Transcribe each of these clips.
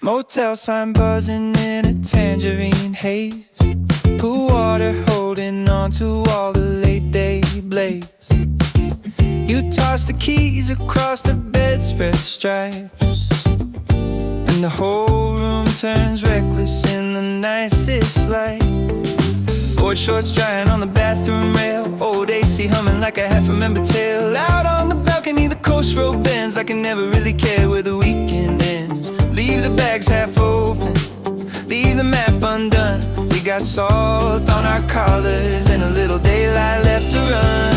Motel sign buzzing in a tangerine haze. Pool water holding on to all the late day blaze. You toss the keys across the bedspread stripes, and the whole room turns reckless in the nicest light. Board shorts drying on the bathroom rail, old AC humming like a half-remembered tale. Out on the balcony the coast road bends like I never really cared where the weekend ends. Leave the bags half open, leave the map undone. We got salt on our collars and a little daylight left to run.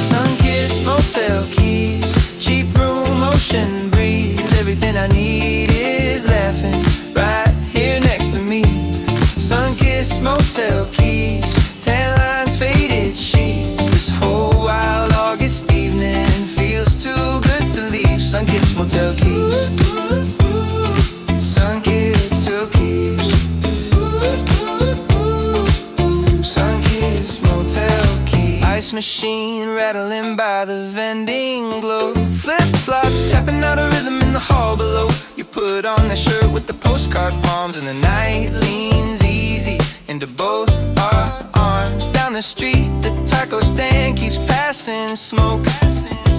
Sun-kissed motel keys, cheap room, ocean breeze. Everything I need is laughing right here next to me. Sun-kissed motel keys, tan lines, faded sheets. This whole wild August evening feels too good to leave. Sun-kissed motel keys, sun-kissed keys, sun-kissed motel keys. Ice machine rattling by the vending globe. Flip-flops tapping out a rhythm in the hall below. You put on that shirt with the postcard palms, and the night leans easy into both our arms. Down the street, the taco stand keeps passing smoke.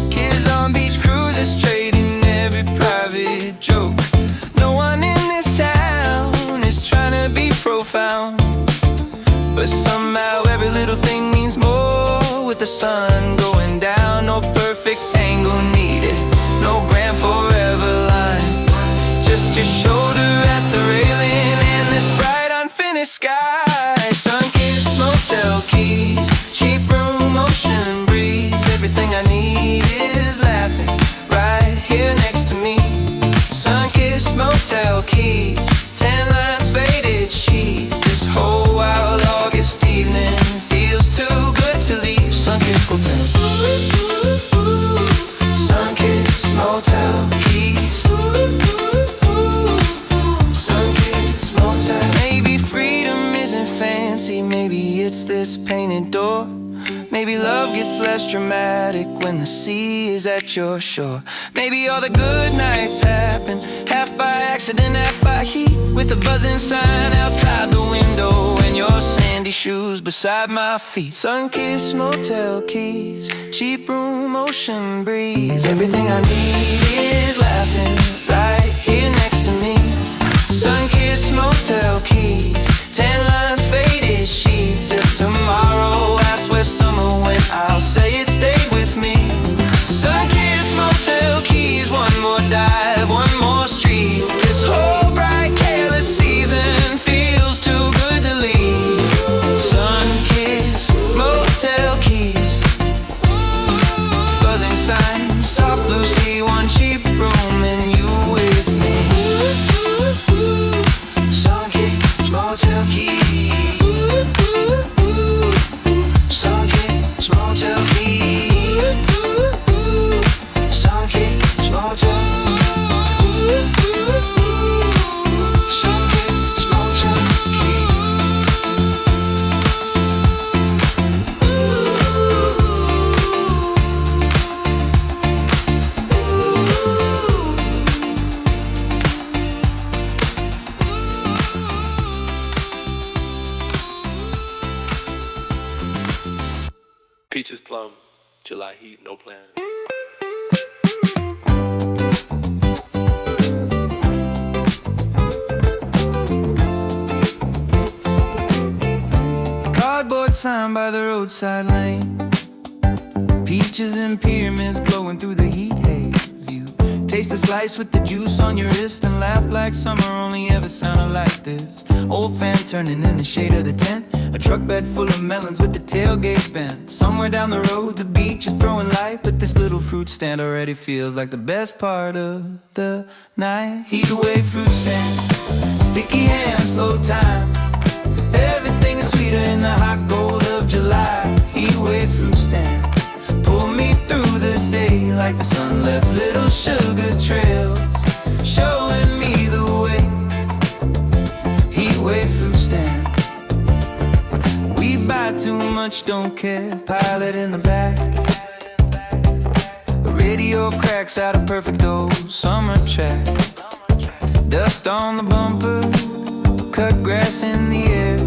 Kids on beach cruises trading every private joke. No one in this town is trying to be profound, but somehow every little thing means more with the sun going down. No perfect angle needed, no grand forever line, just your shoulder at the railing and this bright unfinished sky. Sun-kissed motel keys, cheap room, ocean breeze. Everything I need is laughing right here next to me. Sun-kissed motel keys, tan lines, faded sheets. This whole wild August evening feels too good to leave. Sun-kissed motel, sun-kissed motel keys, sun-kissed motel. Maybe freedom isn't fancy, maybe it's this painted door. Maybe love gets less dramatic when the sea is at your shore. Maybe all the good nights happen half by accident, half by heat, with a buzzing sign outside the window and your sandy shoes beside my feet. Sun-kissed motel keys, cheap room, ocean breeze. Everything I need is laughing right here next to me. Sun-kissed motel keys, tan lines, faded sheets. If tomorrow asks where summer went, I'll say it stayed with me. Sun-kissed motel keys, one more dive, one more street. This whole bright, careless season feels too good to leave. Sun-kissed motel keys, buzzing sign, soft blue sea, one cheap room, and you with me. Sun-kissed motel keys, sun-kissed motel keys, sun-kissed motel, sun-kissed motel keys. Peaches plum, July heat, no plan. Cardboard sign by the roadside lane. Peaches and pyramids glowing through the heat haze. You taste a slice with the juice on your wrist and laugh like summer only ever sounded like this. Old fan turning in the shade of the tent. A truck bed full of melons with the tailgate bent. Somewhere down the road the beach is throwing light, but this little fruit stand already feels like the best part of the night. Heat away fruit stand, sticky hands, slow time. Everything is sweeter in the hot gold of July. Heat away fruit stand, pull me through the day like the sun left little sugar trails, showing me the way. Heat away fruit stand, we buy too much, don't care. Pilot in the back, the radio cracks out a perfect old summer track. Dust on the bumper, cut grass in the air,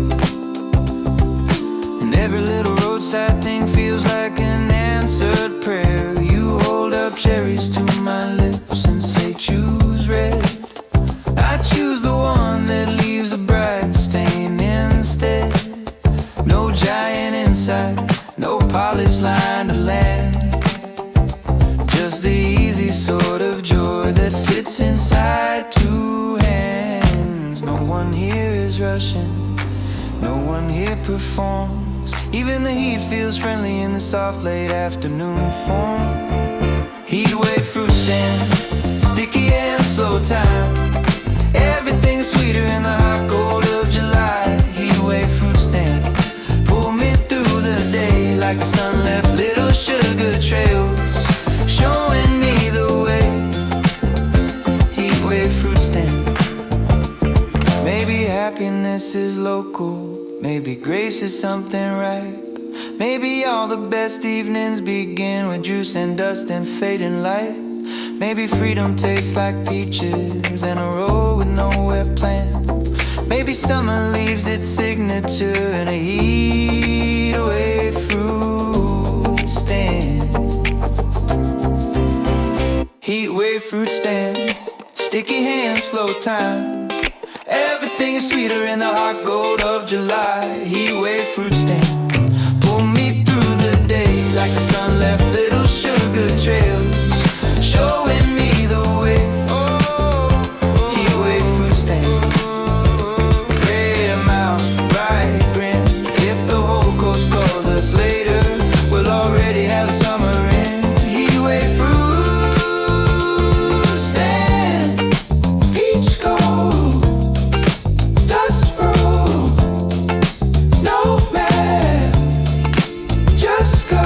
and every little roadside thing feels like an answered prayer. You hold up cherries to my lips and say choose red. I choose the one that leaves a bright stain instead. No giant inside, no polished line to land, just the easy sort of joy that fits inside two hands. No one here is rushing, no one here performs. Even the heat feels friendly in the soft late afternoon form. Heat wave fruit stand, sticky and slow time. Everything's sweeter in the hot cold of July. Heat wave fruit stand, pull me through the day like the sun left little sugar trails, showing me the way. Heat wave fruit stand. Maybe happiness is local, maybe grace is something ripe. Maybe all the best evenings begin with juice and dust and fading light. Maybe freedom tastes like peaches and a road with nowhere planned. Maybe summer leaves its signature in a heat wave fruit stand. Heat wave fruit stand, sticky hands, slow time. Everything is sweeter in the hot gold of July. Heat wave fruit stand, pull me through the day like the sun left little sugar trails, showing me the way. Heat wave fruit stand, great amount, bright grin. If the whole coast calls us later, we'll already have summer in. Heat wave fruit stand, peach gold, dust roll, no map, just go.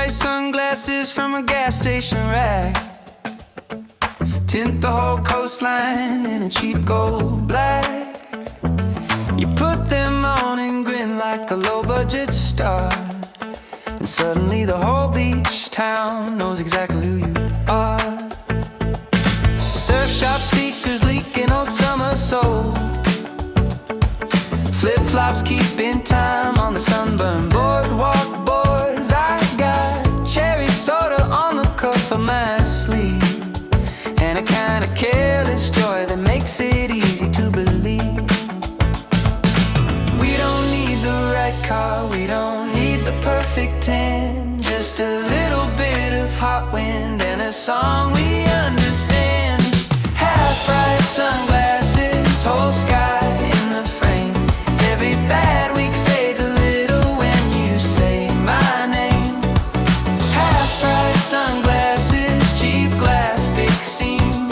Sunglasses from a gas station rack, tint the whole coastline in a cheap gold black. You put them on and grin like a low-budget star, and suddenly the whole beach town knows exactly who you are. Surf shop speakers leaking old summer soul, flip-flops keeping time on the sunburned boardwalk. Boys, I got cherry soda on the cuff of my sleeve, and a kind of careless joy that makes it easy to believe. We don't need the right car, we don't need the perfect tan, just a little bit of hot wind and a song we understand. Half-price sunglasses, whole sky in the frame. Every bad week fades a little when you say my name. Half-price sunglasses, cheap glass, big scene.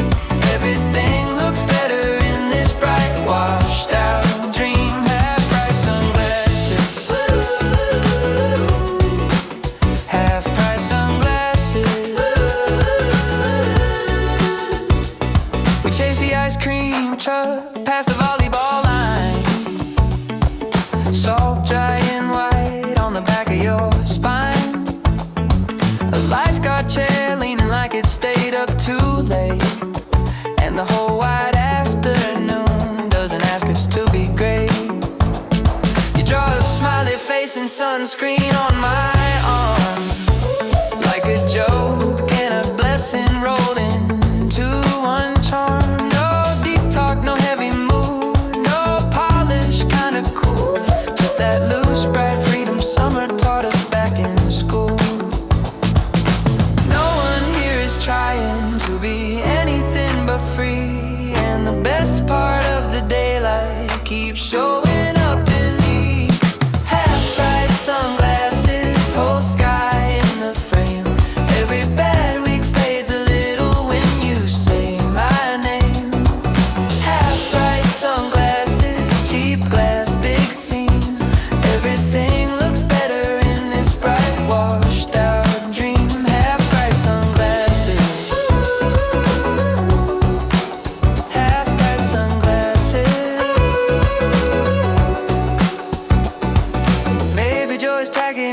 Everything looks better in this bright, washed out dream. Half-price sunglasses, half-price sunglasses. We chase the ice cream truck past the volleyball line, salt dry and white on the back of your spine. A lifeguard chair leaning like it stayed up too late, and the whole wide afternoon doesn't ask us to be great. You draw a smiley face and sunscreen on my arm, like a joke and a blessing rolled into one charm. No deep talk, no heavy mood, no polish, kinda cool, just that loose, bright freedom summer taught us back in school. No one here is trying to be anything but free, and the best part of the daylight keeps showing up in me. Half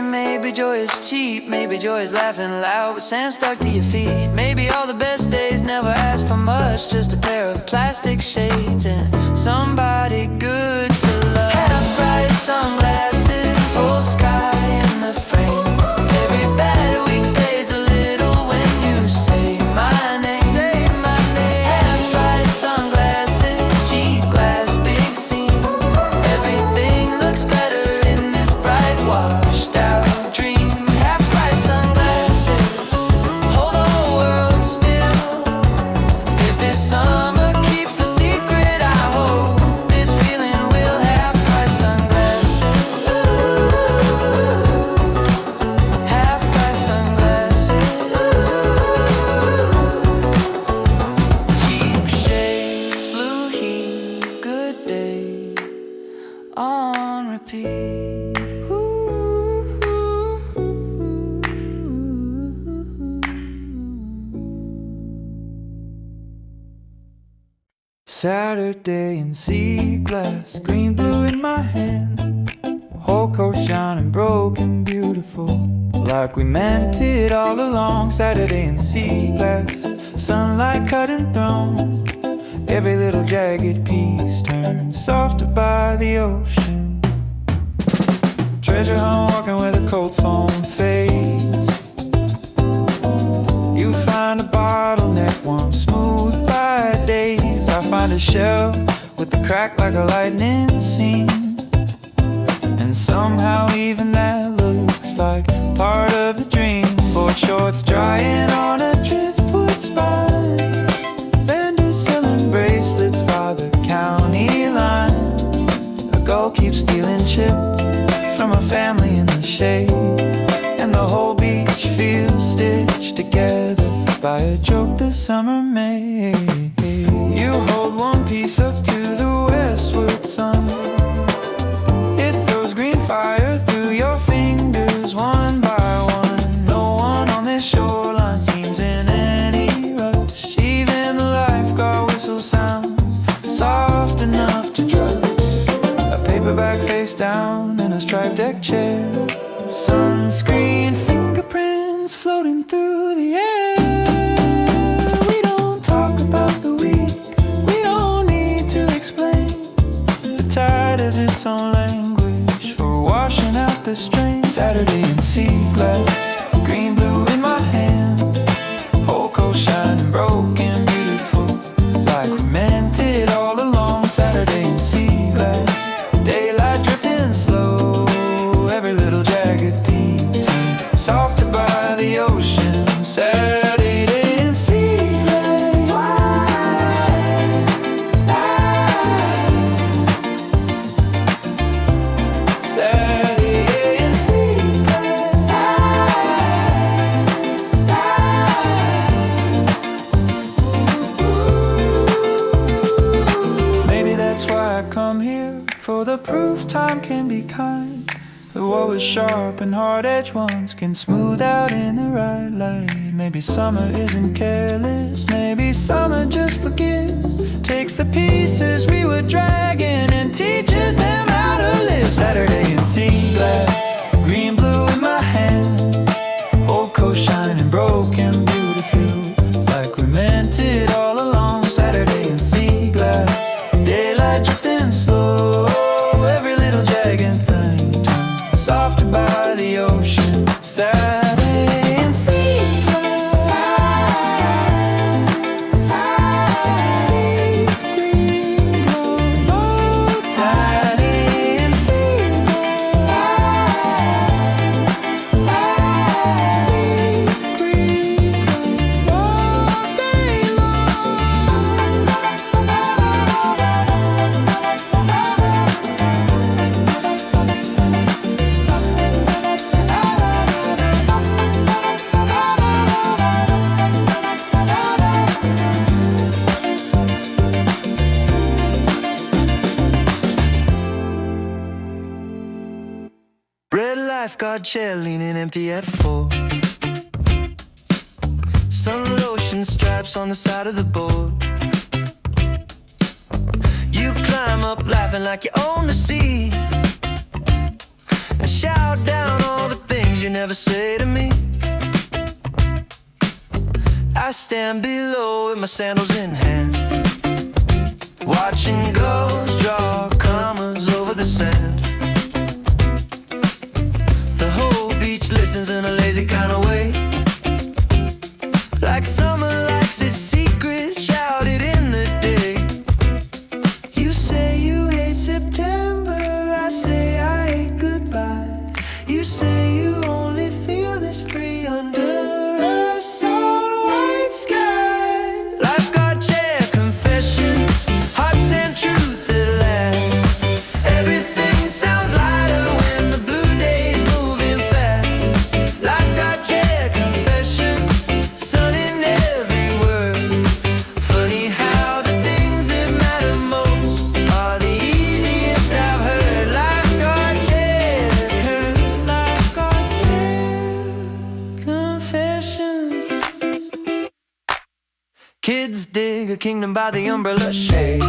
maybe joy is cheap, maybe joy is laughing loud with sand stuck to your feet. Maybe all the best days never ask for much, just a pair of plastic shades and somebody good to love. Half-price sunglasses, whole sky in the frame. Every bad week fades a little when you say my name. Say my name. Half-price sunglasses, cheap glass, big scene. Everything looks better in this bright washed out dream. Half-price sunglasses, hold the whole world still. If this summer keeps a secret, I hope this feeling will. Half-price sunglasses, half-price sunglasses, cheap shades, blue heat, good day, on repeat. Saturday in sea glass, green blue in my hand, whole coast shining broken beautiful, like we meant it all along. Saturday in sea glass, sunlight cutting through every little jagged piece, turns softer by the ocean. Treasure hunt walking where the cold foam fades. You find a bottleneck one smooth by days. I find a shell with a crack like a lightning seam, and somehow even that looks like part of the dream. Board shorts drying on a driftwood spine, vendors selling bracelets by the county line. A gull keeps stealing chip from a family in the shade, and the whole beach feels stitched together by a joke this summer made. You hold one piece up to the westward sun, it throws green fire through your fingers one by one. No one on this shoreline seems in any rush, even the lifeguard whistle sounds soft enough to trust. A paperback face down in a striped deck chair, sunscreen fingerprints floating through the air. We don't talk about the week, we don't need to explain. The tide has its own language for washing out the strain. Saturday in sea glass, green blue in my hand, whole coast shining broken beautiful, like we meant it all along. Saturday in sea glass, daylight drifting slow, every little jagged peak turned softer by the ocean. Saturday in sea glass, Saturday in sea glass, maybe that's why I come here, for the proof time can be kind. What was sharp and hard-edged ones can smooth out in the right light. Maybe summer isn't careless, maybe summer just forgives, takes the pieces we were dragging and teaches them how to live. Saturday in sea glass, green blue in my hand, old coast shining broken beautiful, like we meant it all along. Saturday in sea glass, daylight drifting slow, every little jagged thing turned softer by the ocean. Saturday in sea glass, sea green glow. Saturday in sea glass, sea green glow all day Red lifeguard chair leaning empty at 4. Some lotion stripes on the side of the board. You climb up laughing like you own the sea, and shout down all the never say to me. I stand below with my sandals in hand, watching gulls draw commas over the sand. The whole beach listens in a lazy kind of way, like summer likes its secrets shouted in the day. You say you hate September, I say I hate goodbye. You say you only feel this free under a salt white sky. Life got chair confessions, hearts and truth that lasts. Everything sounds lighter when the blue day's moving fast. Life got chair confessions, sun in every word. Funny how the things that matter most are the easiest I've heard. Life got chair, life got chair confessions. Kids dig a kingdom by the umbrella shade.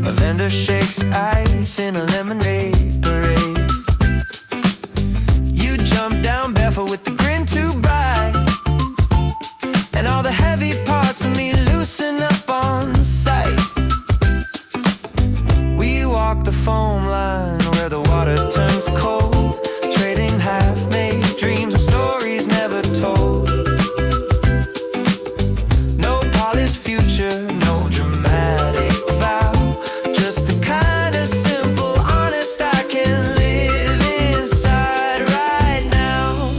A vendor shakes ice in a lemonade parade. You jump down barefoot with the grin too bright, and all the heavy parts of me loosen up on sight. We walk the foam line where the water turns cold, trading half-made dreams and stories never told. No polished future, no dramatic vow, just the kind of simple, honest I can live inside right now.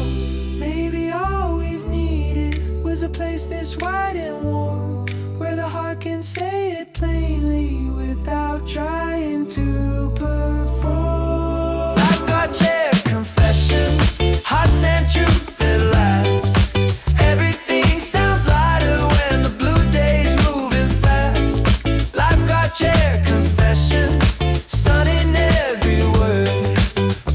Maybe all we've needed was a place this wide and warm, where the heart can say it plainly without trying to perform. I've got chair confessions, hearts and truth that lasts. Everything sounds lighter when the blue day's moving fast. Life got chair confessions, sun in every word.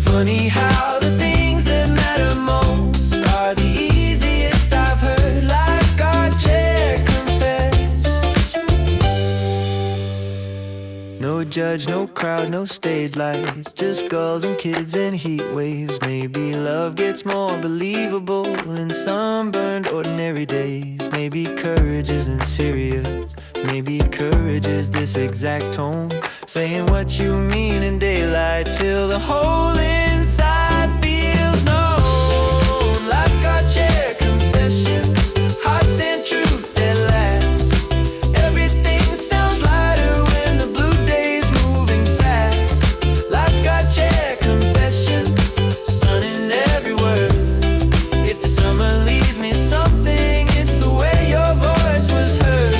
Funny how the things that matter most are the easiest I've heard. Life got chair confessions. No judge, no crowd, no stage lights, just gulls and kids and heat waves. Maybe love gets more believable in sunburned ordinary days. Maybe courage isn't serious, maybe courage is this exact tone, saying what you mean in daylight till the whole inside feels known. Life got chair confessions, hearts and truth that last. Everything sounds lighter when the blue day's moving fast. Life got chair confessions, sun in every word. If the summer leaves me something, it's the way your voice was heard.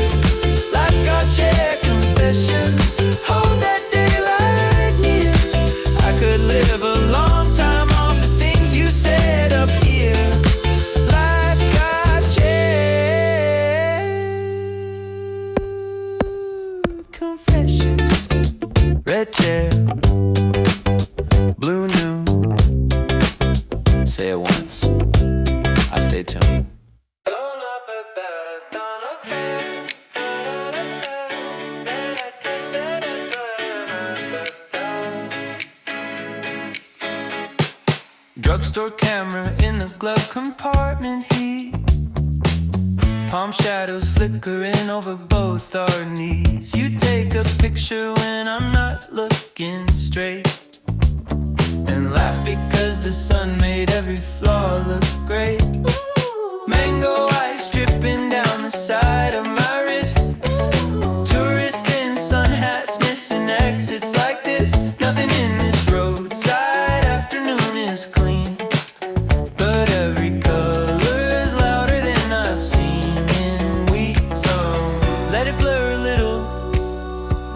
Life got chair confessions, hold that daylight near. I could live a long time off the things you said up here. Life got chair confessions. Red chair, blue noon. Say it once, I stay tuned. Drugstore camera in the glove compartment heat. Palm shadows flickering over both our knees. You take a picture when I'm not looking straight, and laugh because the sun made every flaw look great. Mango ice dripping down the side of my wrist. Tourists in sun hats missing exits like this. Nothing in this roadside afternoon is clean, but every color is louder than I've seen in weeks. So let it blur a little,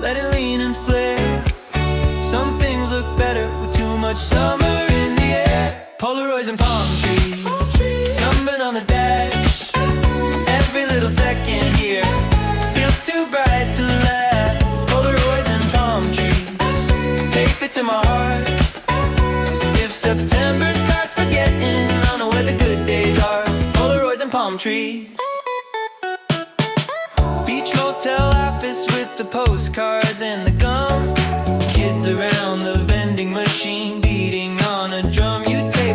let it lean and flare. Some things look better with too much summer in the air. Polaroids and palm trees, sunburn on the dash. Every little second here feels too bright to last. Polaroids and palm trees, tape it to my heart. If September starts forgetting, I know where the good days are. Polaroids and palm trees. Beach motel office with the postcards and the gum. Kids around the vending machine beating on a drum. You tape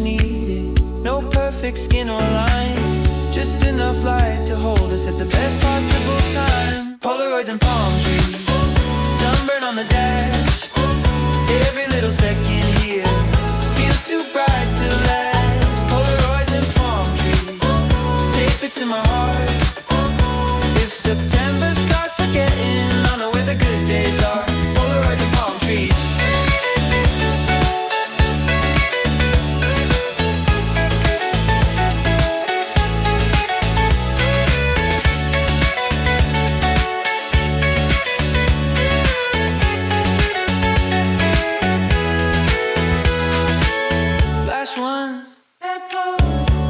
need it. No perfect skin or line, just enough light to hold us at the best possible time. Polaroids and palm trees, sunburn on the dash. Every little second here feels too bright to last. Polaroids and palm trees, tape it to my heart. If September starts forgetting, I know where the good days are. Polaroids and palm trees.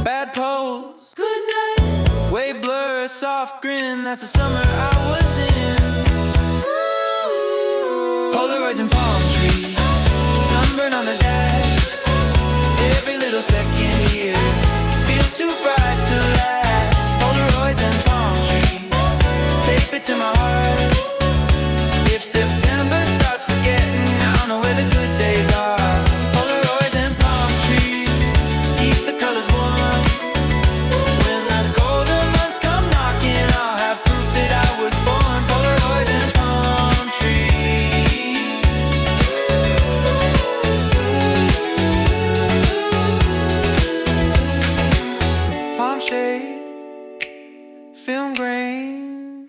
Bad pose, good night. Wave blur, a soft grin, that's the summer I was in. Polaroids and palm trees, sunburn on the dash. Every little second here feels too bright to last. Polaroids and palm trees, tape it to my heart. If September starts forgetting, I don't know where the good days are. Polaroids and palm trees, keep the colors warm. When the colder months come knocking, I'll have proof that I was born. Polaroids and palm trees. Palm shade, film grain,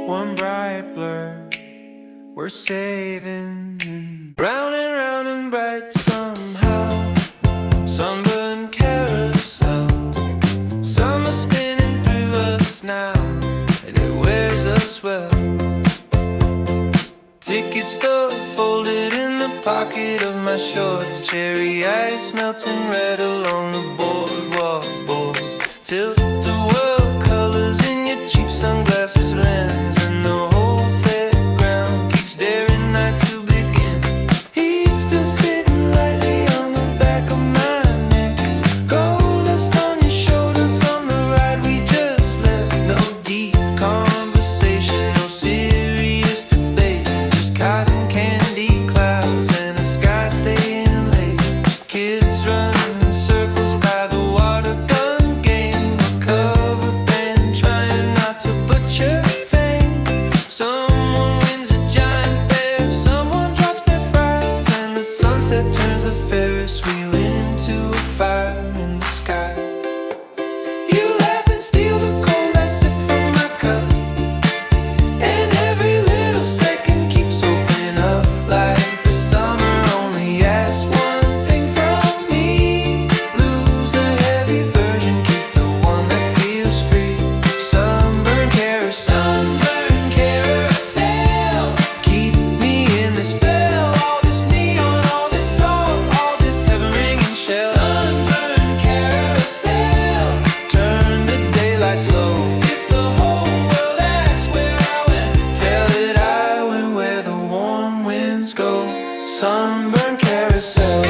one bright blur we're saving. Round and bright somehow, sunburn carousel. Summer spinning through us now, and it wears us well. Ticket stub folded in the pocket of my shorts. Cherry ice melting red along the boardwalk boards. Tilt the world colors in your cheap sunglasses lens, and the whole fairground keeps staring night to begin. Heat still sitting lightly on the back of my neck. Gold dust on your shoulder from the ride we just left. No deep conversation, no serious debate, just cotton candy clouds and a sky staying late. Kids running in circles by the water gun game, a cover band trying not to butcher fame. Someone wins a giant bear, someone drops their fries, and the sunset turns the Ferris wheel into a fire in the sky. You laugh and steal the cold I sip from my cup, and every little second keeps opening up like the summer only asks one thing from me. Lose the heavy version, keep the one that feels free. Sunburn carousel, keep me in the spell. All this neon, all this salt, all this heaven-ringing shell. Sunburn carousel, turn the daylight slow. If the whole world asks where I went, tell it I went where the warm winds go. Sunburn carousel.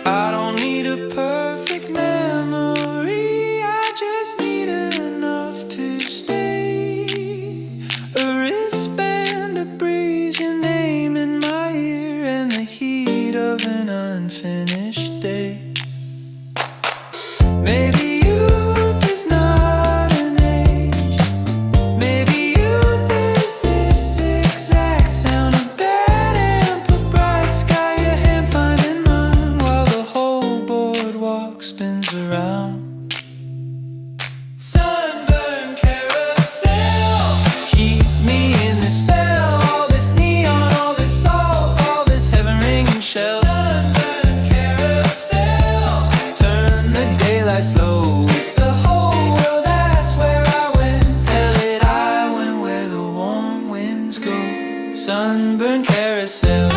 I don't need a perfect memory, I just need enough to stay. A wristband, a breeze, your name in my ear, and the heat of an unfinished day. Maybe youth is not an age. Maybe youth is this exact sound of bad amp, a bright sky, your hand finding mine, while the whole boardwalk spins around. Sunburn carousel, keep me in the spell. All this neon, all this salt, all this heaven-ringing shell. Sunburn carousel, turn the daylight slow. If the whole world asks where I went, tell it I went where the warm winds go. Sunburn carousel.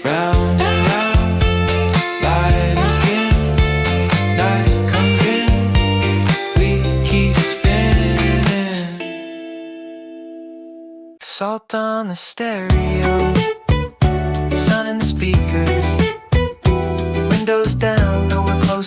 Round and round, light and skin, night comes in, we keep spinning. Salt on the stereo, sun in the speakers, windows down, no we're close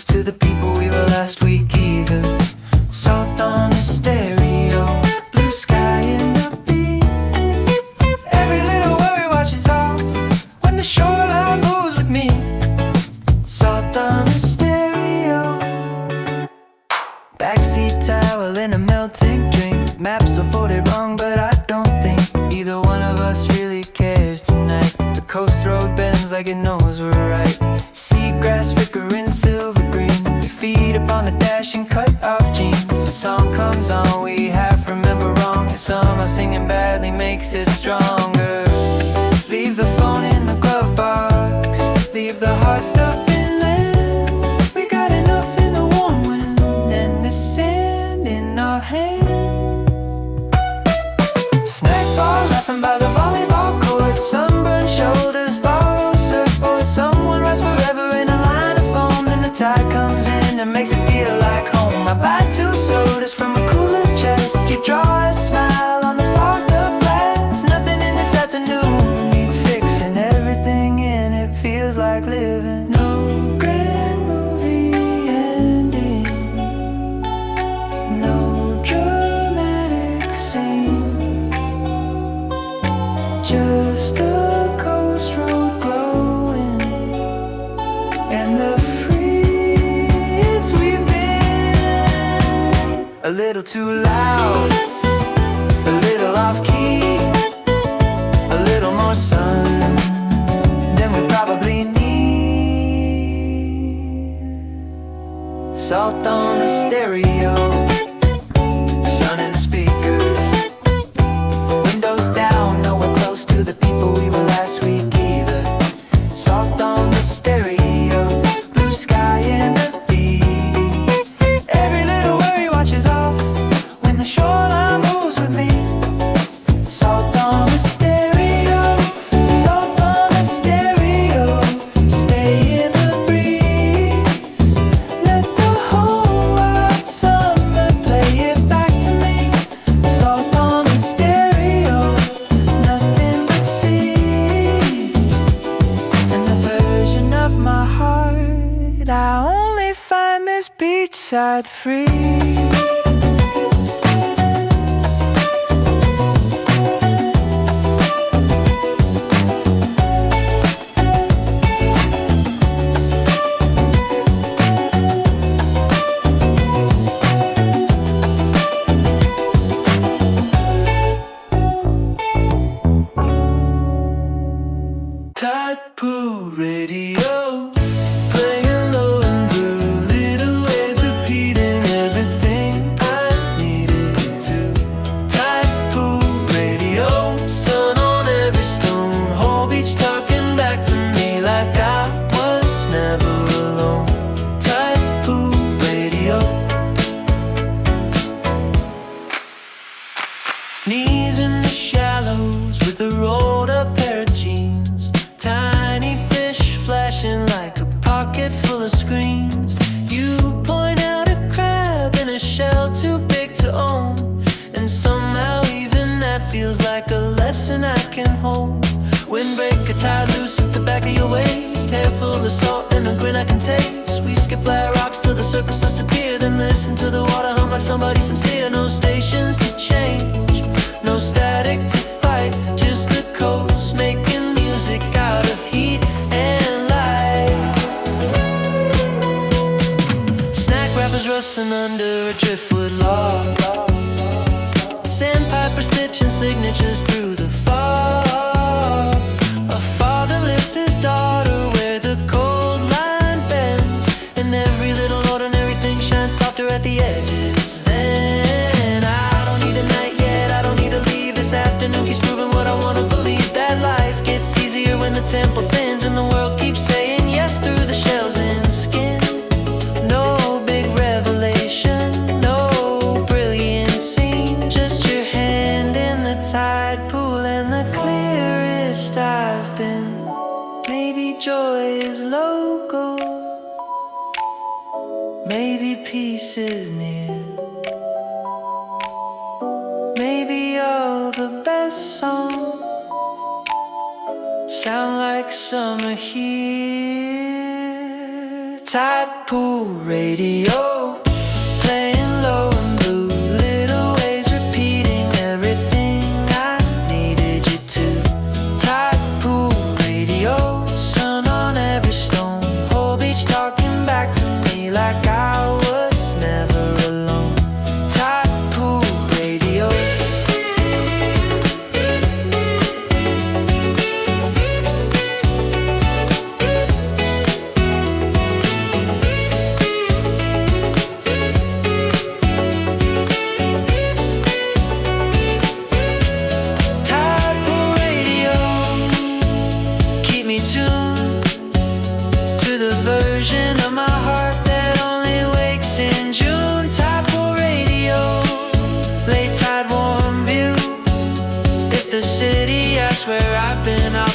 fashion cut off jeans. The song comes on, we half remember wrong, and somehow singing badly makes it stronger. Leave the phone in the glove box, leave the hard stuff in there. We got enough in the warm wind and the sand in our hands. Snack bar, laughing by the volleyball court, sunburned shoulders, borrowed surfboard. Someone writes forever in a line of foam, then the tide comes in and makes it feel like home. I buy 2 sodas from a cooler chest. You draw a smile on the fogged up glass. Nothing in this afternoon needs fixing. Everything in it feels like living. No grand movie ending, no dramatic scene, just the coast road glowing and the freeze we've been. A little too loud, a little off key, a little more sun than we probably need. Salt on the stereo, sun in the speakers, windows down, nowhere close to the people we were last week either. Salt on the stereo, blue sky and the beat. Every little worry washes off when the shoreline moves with me. Salt on the stereo, salt on the stereo, stay in the breeze. Let the whole wide summer play it back to me. Salt on the stereo, nothing but sea. And the version of my heart I only find this beachside free. Tide pool radio, playing low and blue, little waves repeating everything I needed to. Tide pool radio, sun on every stone, whole beach talking back to me like I was never alone. Tide pool radio, knees in the shallows with a rolled up pair of jeans. Tiny fish flashing like a pocket full of screens. You point out a crab in a shell too big to own, and somehow even that feels like a lesson I can hold. Windbreaker tied loose at the back of your waist, hair full of salt and a grin I can taste. We skip flat rocks till the circles disappear, then listen to the water hum like somebody sincere. No stations to change, no static to fight, just the coast making music out of heat and light. Snack wrappers rustling under a driftwood log, sandpiper stitching signatures through the fog. A father lifts his daughter where the cold line bends, and every little ordinary thing shines softer at the edges. Then I don't need a night yet, I don't need to leave. This afternoon keeps proving what I wanna believe, that life gets easier when the tempo thins and the world keeps saying yes through the shells and skin. No big revelation, no brilliant scene, just your hand in the tide pool and the clearest I've been. Maybe joy is local, maybe peace is near, maybe all the best songs sound like summer here. Tide pool radio, playing low and blue, little waves repeating everything I needed you to. Tide pool radio, sun on every stone, whole beach talking back to me like I was never alone. Tide pool radio.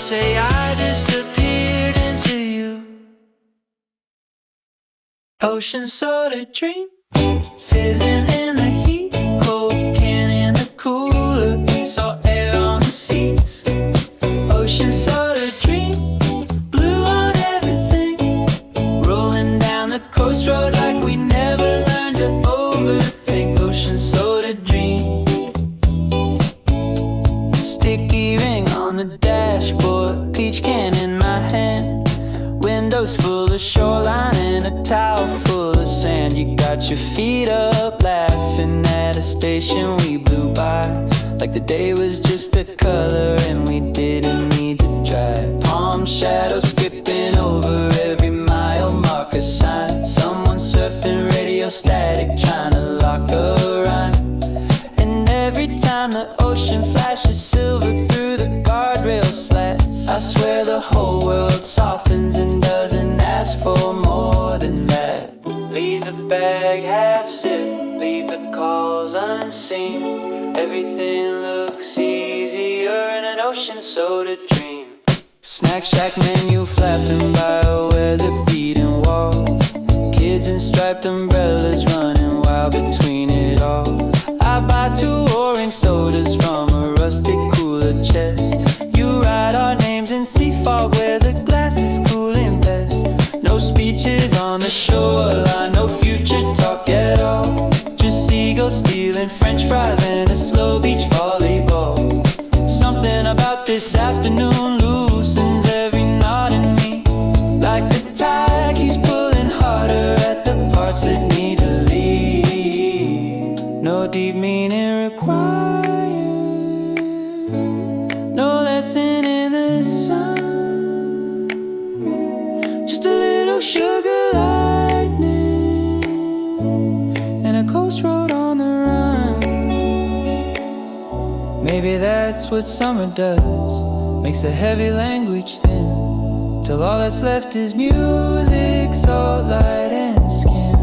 say I disappeared into you. Ocean soda dream, fizzing in the heat, cold can in the cooler, salt air on the seats. Ocean soda dream, blue on everything, rolling down the coast road like we never learned to overthink. Ocean soda dream, sticky ring on the dashboard, peach can in my hand, windows full of shoreline and a towel full of sand. You got your feet up, laughing at a station we blew by, like the day was just a color and we didn't need to drive. Palm shadows skipping over every mile marker sign, someone surfing radio static trying to lock a rhyme. And every time the ocean flashes silver through the guardrail slats, I swear the whole world softens and doesn't ask for more than that. Leave the bag half zipped, leave the calls unseen, everything looks easier in an ocean soda dream. Snack shack menu flapping by a weather-beaten wall, kids in striped umbrellas running wild between it all. I buy 2 orange sodas from a rustic cooler chest. You write our names in sea fog where the glass is cooling best. No speeches on the shoreline, no future talk at all, just seagulls stealing french fries and a slow beach volleyball. Something about this afternoon loosens every knot in me, like the tide keeps pulling harder at the parts that need to leave. No deep meaning required, no lesson in the sun, just a little sugar lightning and a coast road on the run. Maybe that's what summer does, makes the heavy language thin, till all that's left is music, salt, light, and skin.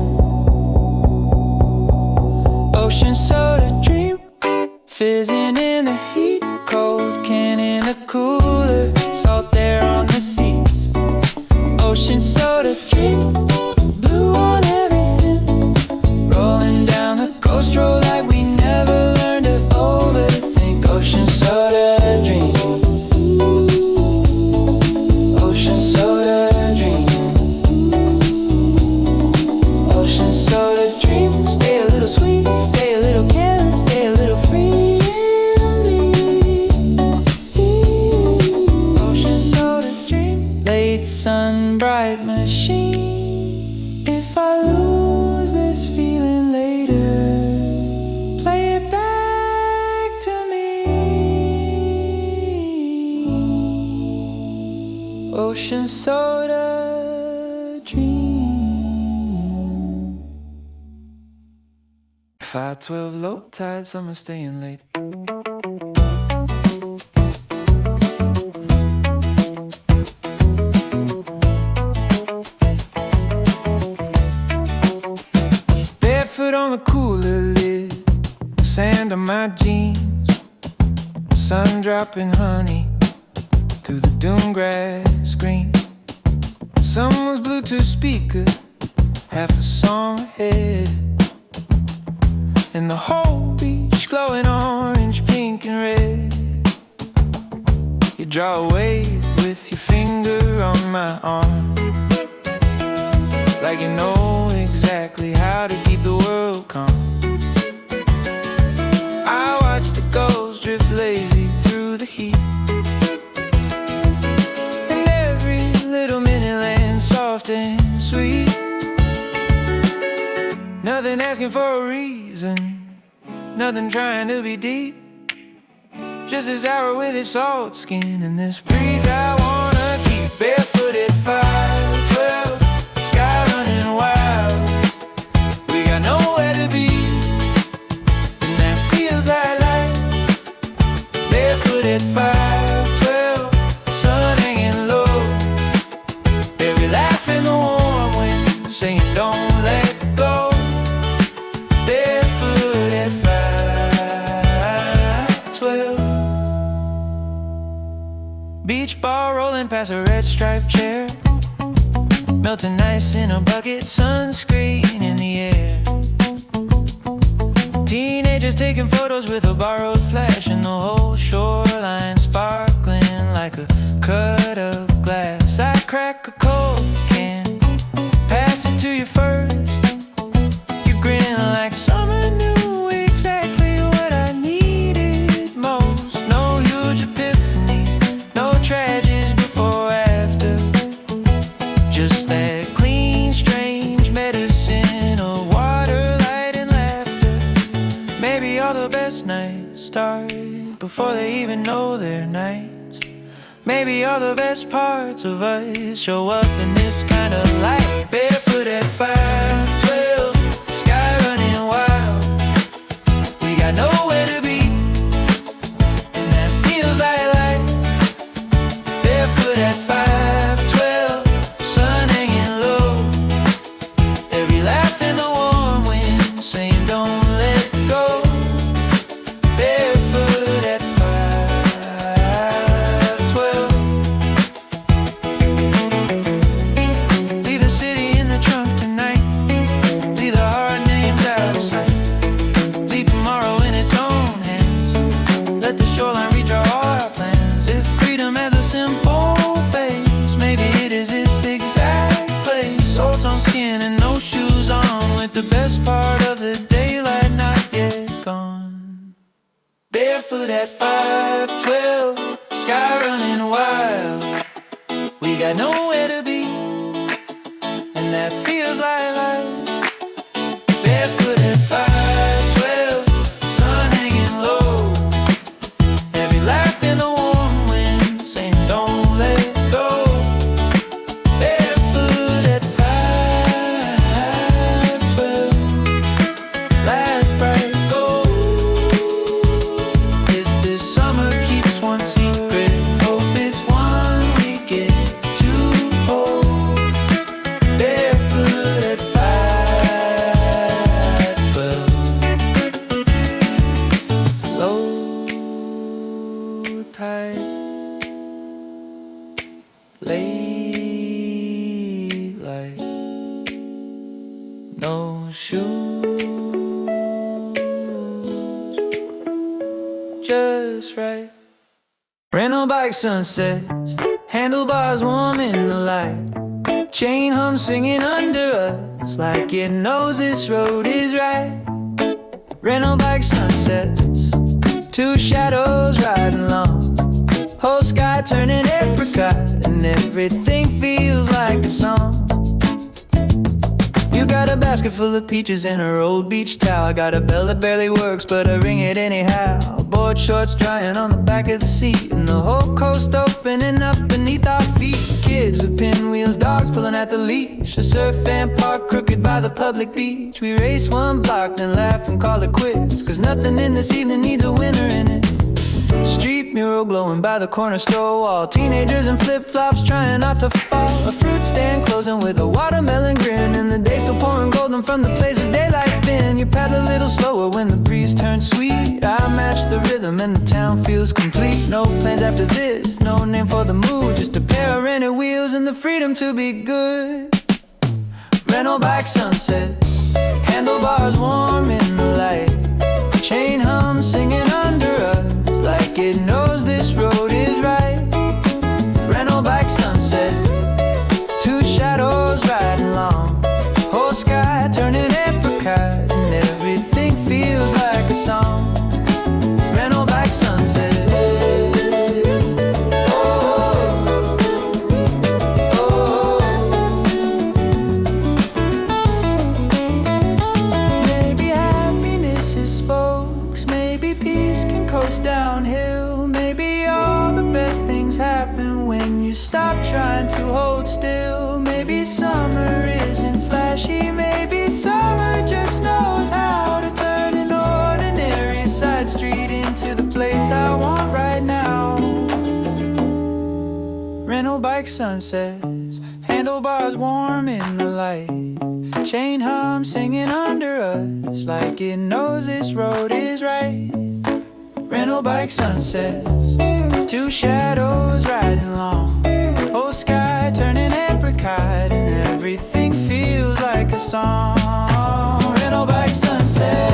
Ocean soda dream, fizzing in the heat, cold can in the cooler, salt air on the seats. Ocean soda dream, blue on everything, rolling down the coast road like we never learned to overthink. Ocean soda dream, ocean soda dream, ocean soda dream. Stay a little sweet, stay a little careless, stay a little free in me. Ocean soda dream, late sun bright machine. If I lose this feeling later, play it back to me. Ocean soda dream. 512 low tide, summer staying late. Barefoot on the cooler lid, sand on my jeans, sun dropping honey through the dune grass green. Someone's Bluetooth speaker, half a song ahead, and the whole beach glowing orange, pink, and red. You draw a wave with your finger on my arm, like you know exactly how to keep the world calm. I watch the gulls drift lazy through the heat, and every little minute lands soft and sweet. Nothing asking for a reason, nothing trying to be deep, just this hour with its salt skin and this breeze I wanna keep. Barefoot at 512, sky running wild, we got nowhere to be, and that feels like life. Barefoot at 512, sun hanging low, every laugh in the warm wind saying don't let go. Barefoot at 512, beach bar past a red striped chair, melting ice in a bucket, sunscreen in the air. Teenagers taking photos with a borrowed flash, and the whole shoreline sparkling like a cut of glass. I crack a cold can, pass it to you first. You grin like summer knew exactly what I needed most. No huge epiphany, no tragedies before or after, just that clean, strange medicine of water, light, and laughter. Maybe all the best nights start before they even know they're nights. Maybe all the best parts of us show up in this kind of light. Barefoot at 5:12, sky running wild. We got nowhere to be, and that feels like life. Barefoot at 5:12, sun hanging low. Every laugh in the warm wind saying don't let go. Barefoot at 5:12. Leave the city in the trunk tonight, leave the hard names out of sight, leave tomorrow in its own hands. Let the shoreline redraw our plans. If freedom has a simple face, maybe it is this exact place. Salt on skin and no shoes on, with the best part of the daylight not yet gone. Barefoot at 5:12, sky running wild. We got nowhere to be, and that feels like life. Barefoot at 5:12, sun hanging low. Every laugh in the warm wind saying don't let go. Barefoot at 5:12, last bright gold. If this summer keeps one secret, hope it's one we get to hold. Barefoot at 5:12. Low tide, late light, no shoes, just right. Rental bike sunsets, handlebars warm in the light, chain hum singing under us like it knows this road is right. Rental bike sunsets, two shadows riding along, whole sky turning apricot, and everything feels like a song. You got a basket full of peaches and her old beach towel. I got a bell that barely works, but I ring it anyhow. Board shorts drying on the back of the seat, and the whole coast opening up beneath our feet. Kids with pinwheels, dogs pulling at the leash, a surf fan parked crooked by the public beach. We race one block, then laugh and call it quits, 'cause nothing in this evening needs a winner in it. Street mural glowing by the corner store wall, teenagers in flip-flops trying not to fall. A fruit stand closing with a watermelon grin, and the day still pouring golden from the places daylight's been. You paddle a little slower when the breeze turns sweet. I match the rhythm and the town feels complete. No plans after this, no name for the mood, just a pair of rented wheels and the freedom to be good. Rental bike sunsets, handlebars warm in the light, chain hum singing under us like it knows this road is right. Rental bike sunsets, two shadows riding long, whole sky turning apricot, and everything feels like a song. Rental bike sunset. Maybe happiness is spokes, maybe peace can coast downhill. Maybe all the best things happen when you stop trying to hold still. Maybe summer isn't flashy, maybe summer just knows how to turn an ordinary side street into the place I want right now. Rental bike sunsets, handlebars warm in the light, chain hum singing under us like it knows this road is right. Rental bike sunsets, two shadows riding along, kite, and everything feels like a song. Rental bike sunset,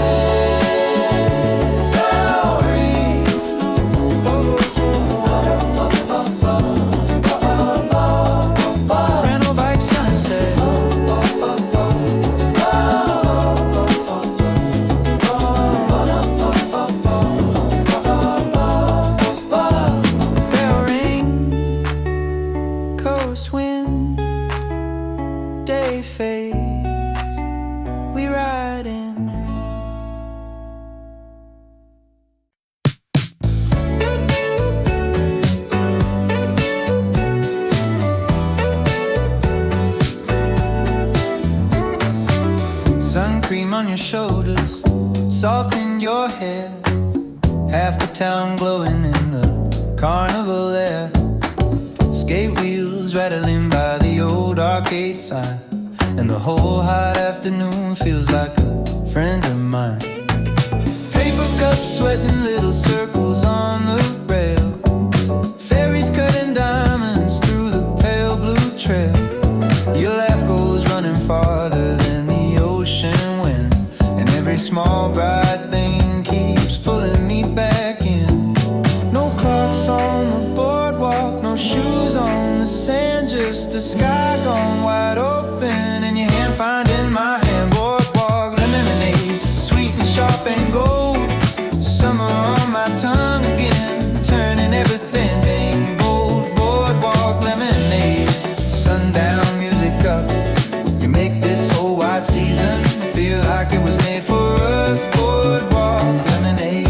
flowering. Rental bike sunset. Bell ring, coast wind, day fades, we ride in. Sun cream on your shoulders, salt in your hair, half the town glowing in the carnival air. Skate wheels rattling by the old arcade sign, and the whole hot afternoon feels like a friend of mine. Paper cups sweating little circles on the rail, ferries cutting diamonds through the pale blue trail. Your laugh goes running farther than the ocean wind, and every small bright thing keeps pulling me back in. No clocks on the boardwalk, no shoes on the sand, just a sky gone wide open and your hand finding my hand. Boardwalk lemonade, sweet and sharp and gold, summer on my tongue again, turning everything bang bold. Boardwalk lemonade, sundown music up, you make this whole white season feel like it was made for us. Boardwalk lemonade.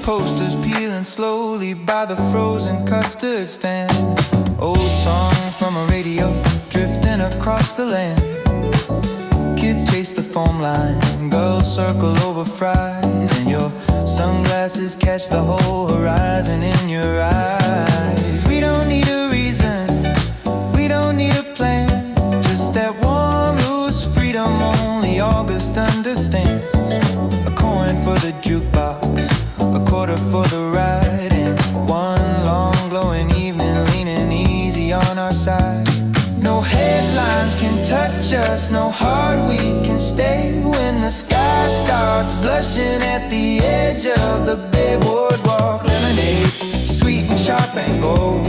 Posters peeling slowly by the frozen custard stand, old song from a radio drifting across the land. Kids chase the foam line, girls circle over fries, and your sunglasses catch the whole horizon in your eyes. We don't need a reason, we don't need a plan, just that warm, loose freedom only August understands. A coin for the jukebox, a quarter for the ride, and one long glowing evening leaning easy on our side. No headlines can touch us, no heart we can stay when the sky starts blushing at the edge of the bay. Boardwalk lemonade, sweet and sharp and gold,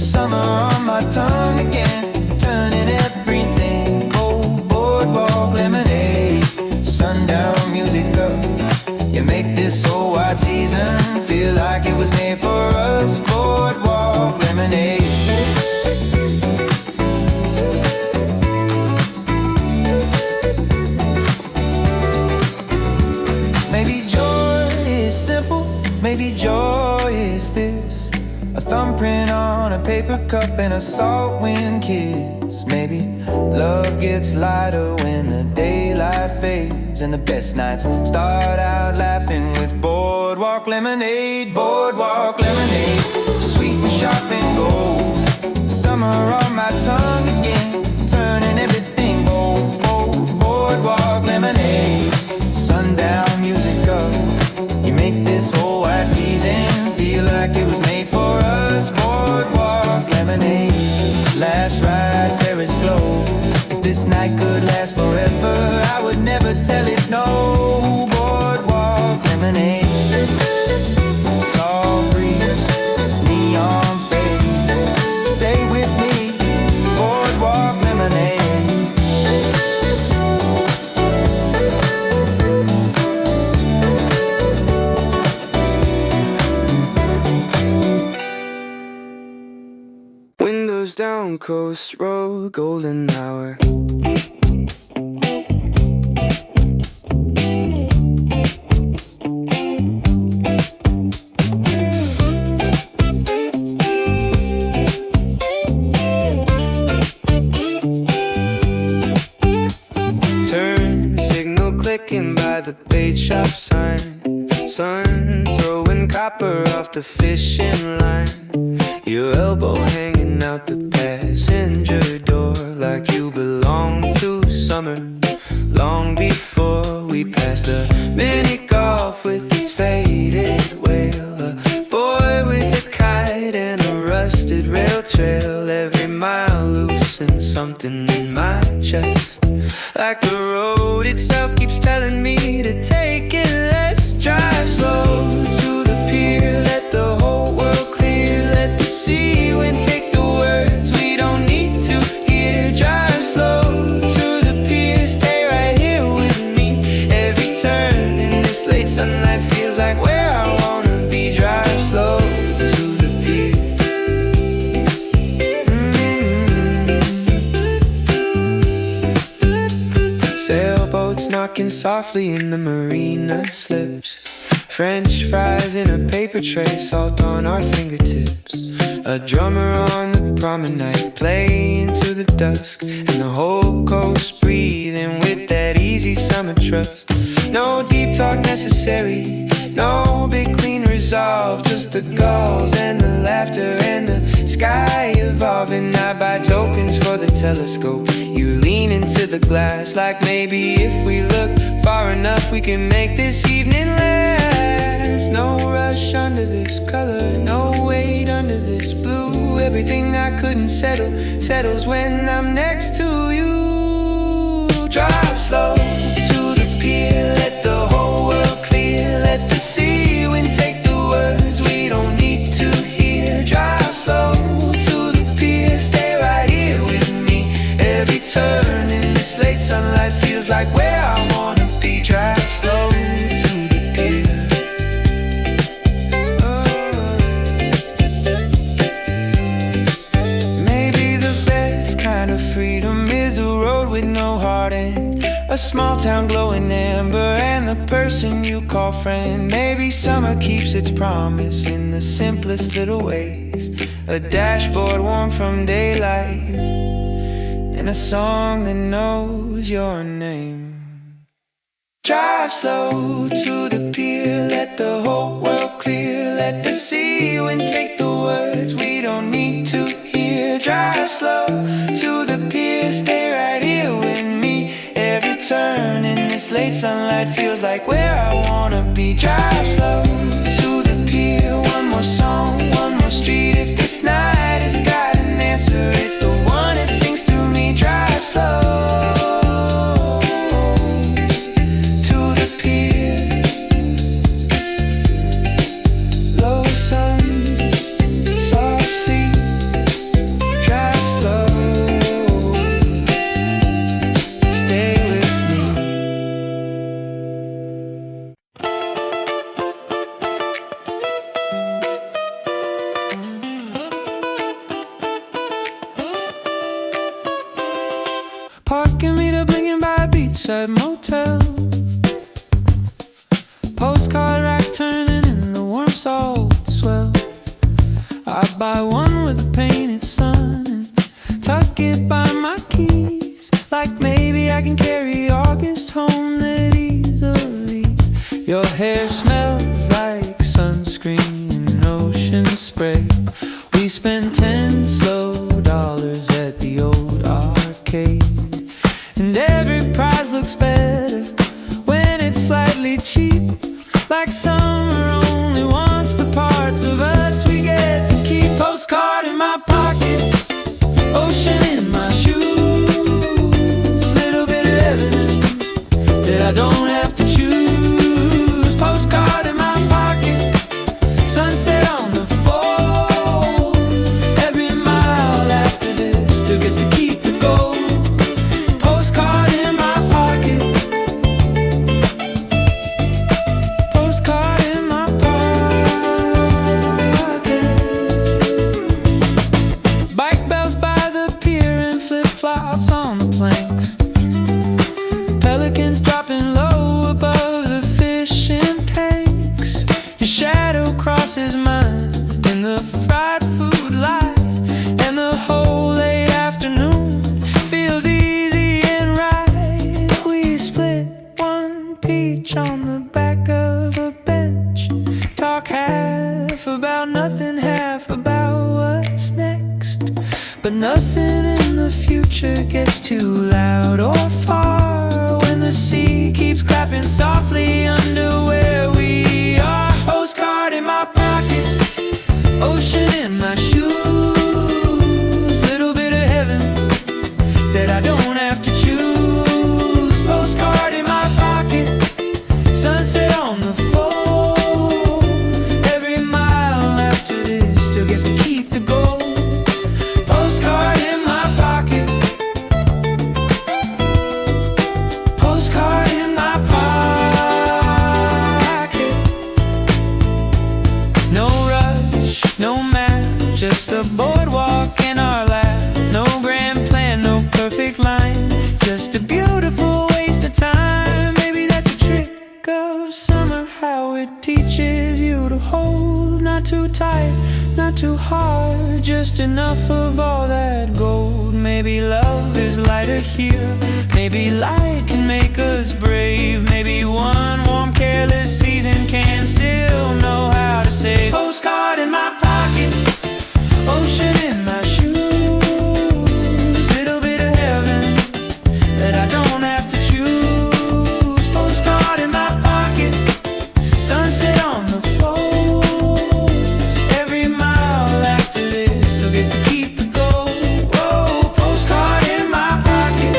summer on my tongue again, turning everything gold. Boardwalk lemonade, sundown music up, you make this whole white season feel like it was made for us. Boardwalk lemonade. Maybe joy is simple, maybe joy is this, a thumbprint on a paper cup and a salt wind kiss. Maybe love gets lighter when the daylight fades, and the best nights start out laughing with boardwalk lemonade. Boardwalk lemonade, sweet and sharp and gold, summer on my tongue again, turning everything gold. Boardwalk lemonade, sundown music up, you make this whole white season feel like it was made for us. Boardwalk lemonade, last ride, Ferris glow, if this night could last forever I would never tell it no. Boardwalk lemonade, salt breeze, neon fade, stay with me. Boardwalk lemonade. Windows down, coast road, golden hour. Turn signal clicking by the bait shop sign, sun throwing copper off the fishing line, your elbow hanging out the passenger door like you belong to summer long before we we passed the mini golf with its faded whale, a boy with a kite and a rusted rail trail. Every mile loosened something in my chest, like the road itself keeps telling me to take it. Let's drive slow to the pier, let the whole world clear, let the sea wind take the words we don't need to hear. Drive slow to the pier, stay right here with me. Every turn in this late sunlight feels like where I wanna be. Drive slow to the pier. Sailboats knocking softly in the marina slips, French fries in a paper tray, salt on our fingertips. A drummer on the promenade playing to the dusk, and the whole coast breathing with that easy summer trust. No deep talk necessary, no big clean resolve, just the gulls and the laughter and the sky evolving. I buy tokens for the telescope, you lean into the glass, like maybe if we look far enough we can make this evening last. No rush under this color, no weight under this blue. Everything I couldn't settle settles when I'm next to you. Drive slow to the pier, let the whole world clear, let the sea wind take the words we don't need to hear. Drive slow to the pier, stay right here with me. Every turn in this late sunlight feels like where I wanna be. Drive slow to the pier. Maybe the best kind of freedom is a road with no heart end, a small town glowing amber, and the person you call friend. Maybe summer keeps its promise in the simplest little ways, a dashboard warm from daylight, and a song that knows your name. Drive slow to the pier, let the whole world clear, let the sea wind take the words we don't need to hear. Drive slow to the pier, stay right here with me. Every turn in this late sunlight feels like where I wanna be. Drive slow to the pier, one more song, one more street. If this night has got an answer, it's the one that sings through me. Drive slow to the pier. Low sun, soft sea. Drive slow, stay with me. Parking meter blinking by a beachside motel, postcard rack turning in the warm salt swell. I buy one with a painted sun and tuck it by my keys, like maybe I can carry August home that easily. Your hair smells like sunscreen and ocean spray. We spend 10 slow dollars at the old arcade, and every prize looks better when it's slightly cheap, like summer only wants the parts of us we get to keep. Postcard in my pocket, ocean in my shoes, little bit of evidence that I don't have to choose. Postcard in my pocket, sunset on the phone. Every mile after this still gets to keep the gold. Postcard in my pocket, postcard in my pocket. Bike bells by the pier and flip-flops on the planks, pelicans dropping low above the fishing tanks. Your shadow crosses mine in the fried food light, and the whole late afternoon feels easy and right. We split one peach on the back of a bench, talk half about nothing, half about what's next. But nothing in the future gets too loud or far when the sea keeps clapping lapping softly under where we are. Postcard in my pocket, ocean in my shoes, little bit of heaven that I don't have to choose. Postcard in my pocket, sunset on the fold. Every mile after this still gets to keep the gold. Postcard in my pocket, postcard in my pocket. No rush, no map, just a boardwalk in our lap. No grand plan, no perfect line, just a beautiful waste of time. Maybe that's a trick of summer, how it teaches you to hold. Not too tight, not too hard, just enough of all that gold. Maybe love is lighter here, maybe light can make us brave. Maybe one warm careless season can still know how to say postcard in my pocket, ocean in my shoes, little bit of heaven that I don't have to choose. Postcard in my pocket, sunset on the fold. Every mile after this still gets to keep the gold. Whoa, postcard in my pocket,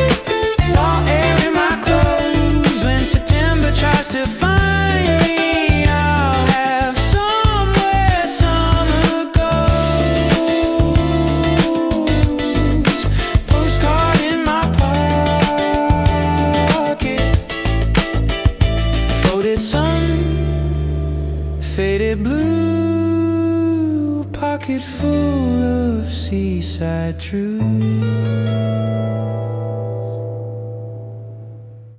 salt air in my clothes. When September tries to find me, I'll have somewhere summer goes. Postcard in my pocket, floated sun, faded blue, pocket full of seaside truth.